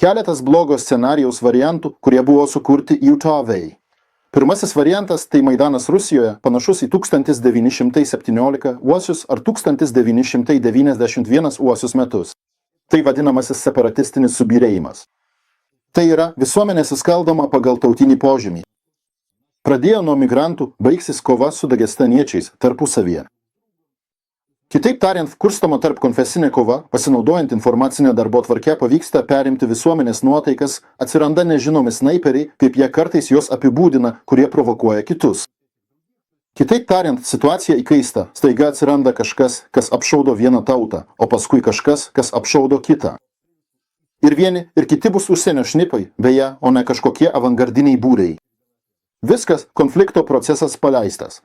Keletas blogo scenarijaus variantų, kurie buvo sukurti JAV. Pirmasis variantas tai Maidanas Rusijoje, panašus į 1917 uosius ar 1991 uosius metus. Tai vadinamasis separatistinis subyrėjimas. Tai yra visuomenė suskaldoma pagal tautinį požymį. Pradėjo nuo migrantų, baigsis kova su dagestaniečiais tarpusavyje. Kitaip tariant, kurstoma tarp konfesinė kova, pasinaudojant informacinę darbotvarkę pavyksta perimti visuomenės nuotaikas, atsiranda nežinomi snaiperiai, kaip jie kartais juos apibūdina, kurie provokuoja kitus. Kitaip tariant, situacija įkaista, staiga atsiranda kažkas, kas apšaudo vieną tautą, o paskui kažkas, kas apšaudo kitą. Ir vieni, ir kiti bus užsienio šnipai, beje, o ne kažkokie avangardiniai būriai. Viskas, konflikto procesas paleistas.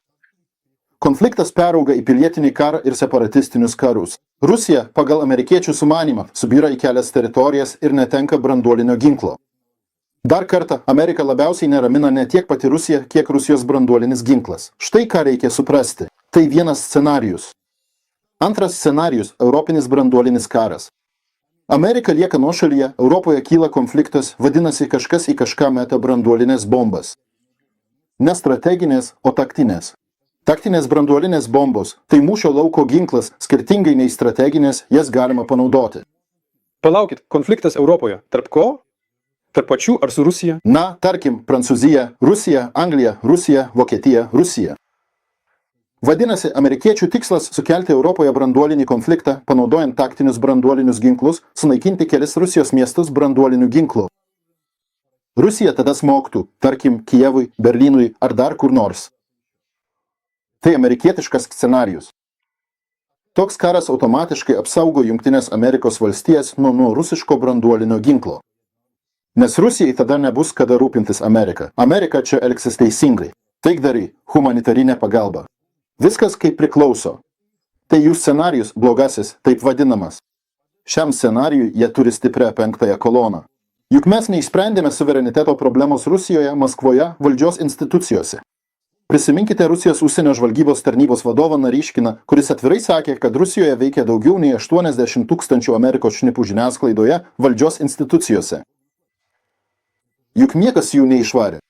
Konfliktas perauga į pilietinį karą ir separatistinius karus. Rusija, pagal amerikiečių sumanymą, subyra į kelias teritorijas ir netenka branduolinio ginklo. Dar kartą, Ameriką labiausiai neramina ne tiek pati Rusija, kiek Rusijos branduolinis ginklas. Štai ką reikia suprasti. Tai vienas scenarijus. Antras scenarijus – europinis branduolinis karas. Amerika lieka nuošalyje, Europoje kyla konfliktas, vadinasi kažkas į kažką meta branduolinės bombas. Ne strateginės, o taktinės. Taktinės branduolinės bombos – tai mūšio lauko ginklas, skirtingai nei strateginės, jas galima panaudoti. Palaukit, konfliktas Europoje. Tarp ko? Tarp pačių ar su Rusija? Na, tarkim, Prancūzija, Rusija, Anglija, Rusija, Vokietija, Rusija. Vadinasi, amerikiečių tikslas sukelti Europoje branduolinį konfliktą, panaudojant taktinius branduolinius ginklus, sunaikinti kelis Rusijos miestus branduoliniu ginklu. Rusija tada smogtų, tarkim, Kijevui, Berlynui ar dar kur nors. Tai amerikietiškas scenarijus. Toks karas automatiškai apsaugo Jungtinės Amerikos valstijas nuo rusiško branduolinio ginklo. Nes Rusijai tada nebus kada rūpintis Amerika. Amerika čia elgsis teisingai. Taikdariai, humanitarinė pagalba. Viskas kaip priklauso. Tai jų scenarijus blogasis, taip vadinamas. Šiam scenarijui jie turi stiprią penktąją koloną. Juk mes neišsprendėme suvereniteto problemos Rusijoje, Maskvoje, valdžios institucijose. Prisiminkite Rusijos užsienio žvalgybos tarnybos vadovą Naryškiną, kuris atvirai sakė, kad Rusijoje veikia daugiau nei 80 000 Amerikos šnipų žiniasklaidoje valdžios institucijose. Juk niekas jų neišvarė.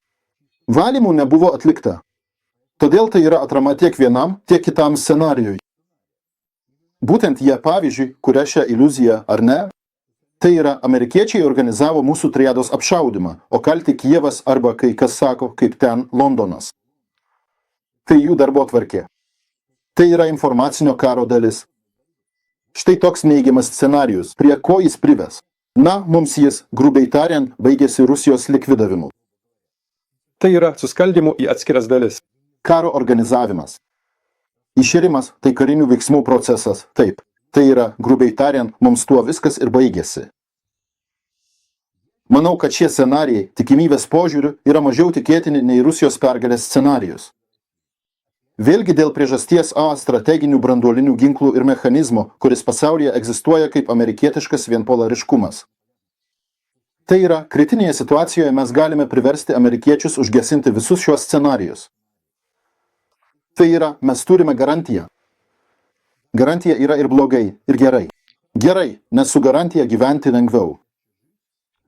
Valymų nebuvo atlikta. Todėl tai yra atrama tiek vienam, tiek kitam scenarijui. Būtent jie, pavyzdžiui, kuria šią iliuziją, ar ne? Tai yra, amerikiečiai organizavo mūsų triados apšaudymą, o kalti Kijevas arba, kai kas sako, kaip ten Londonas. Tai jų darbotvarkė. Tai yra informacinio karo dalis. Štai toks neigiamas scenarijus, prie ko jis prives. Na, mums jis, grubiai tariant, baigėsi Rusijos likvidavimu. Tai yra suskaldymu į atskiras dalis. Karo organizavimas. Iširimas tai karinių veiksmų procesas, taip. Tai yra, grubiai tariant, mums tuo viskas ir baigėsi. Manau, kad šie scenarijai, tikimybės požiūriu, yra mažiau tikėtini nei Rusijos pergalės scenarijus. Vėlgi dėl priežasties A strateginių branduolinių ginklų ir mechanizmo, kuris pasaulyje egzistuoja kaip amerikietiškas vienpolariškumas. Tai yra, kritinėje situacijoje mes galime priversti amerikiečius užgesinti visus šios scenarijus. Tai yra, mes turime garantiją. Garantija yra ir blogai, ir gerai. Gerai, nes su garantija gyventi lengviau.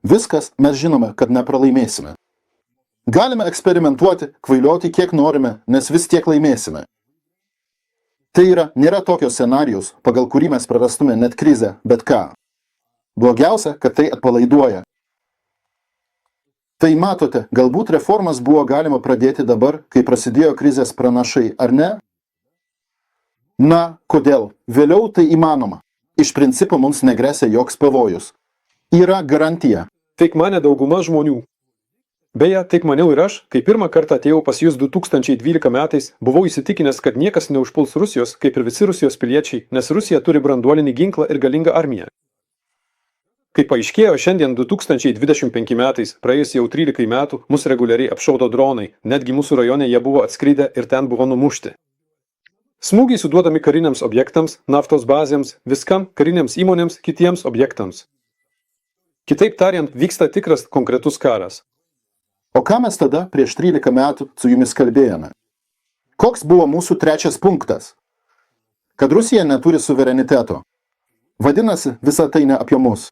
Viskas mes žinome, kad nepralaimėsime. Galime eksperimentuoti, kvailioti kiek norime, nes vis tiek laimėsime. Tai yra, nėra tokio scenarijus, pagal kurį mes prarastume net krizę, bet ką. Blogiausia, kad tai atpalaiduoja. Tai matote, galbūt reformas buvo galima pradėti dabar, kai prasidėjo krizės pranašai, ar ne? Na, kodėl? Vėliau tai įmanoma. Iš principo mums negresia joks pavojus. Yra garantija. Taip mane dauguma žmonių. Beje, taip maniau ir aš, kai pirmą kartą atėjau pas jūs 2012 metais, buvau įsitikinęs, kad niekas neužpuls Rusijos, kaip ir visi Rusijos piliečiai, nes Rusija turi branduolinį ginklą ir galingą armiją. Kaip paaiškėjo, šiandien 2025 metais, praėjus jau 13 metų, mus reguliariai apšaudo dronai, netgi mūsų rajone jie buvo atskridę ir ten buvo numušti. Smūgiai suduodami kariniams objektams, naftos bazėms, viskam, karinėms įmonėms, kitiems objektams. Kitaip tariant, vyksta tikras konkretus karas. O ką mes tada prieš 13 metų su jumis kalbėjome? Koks buvo mūsų trečias punktas? Kad Rusija neturi suvereniteto. Vadinasi, visa tai ne apie mus.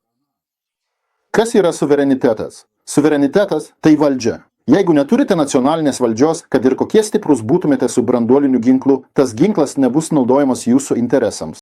Kas yra suverenitetas? Suverenitetas tai valdžia. Jeigu neturite nacionalinės valdžios, kad ir kokie stiprus būtumėte su branduoliniu ginklu, tas ginklas nebus naudojamas jūsų interesams.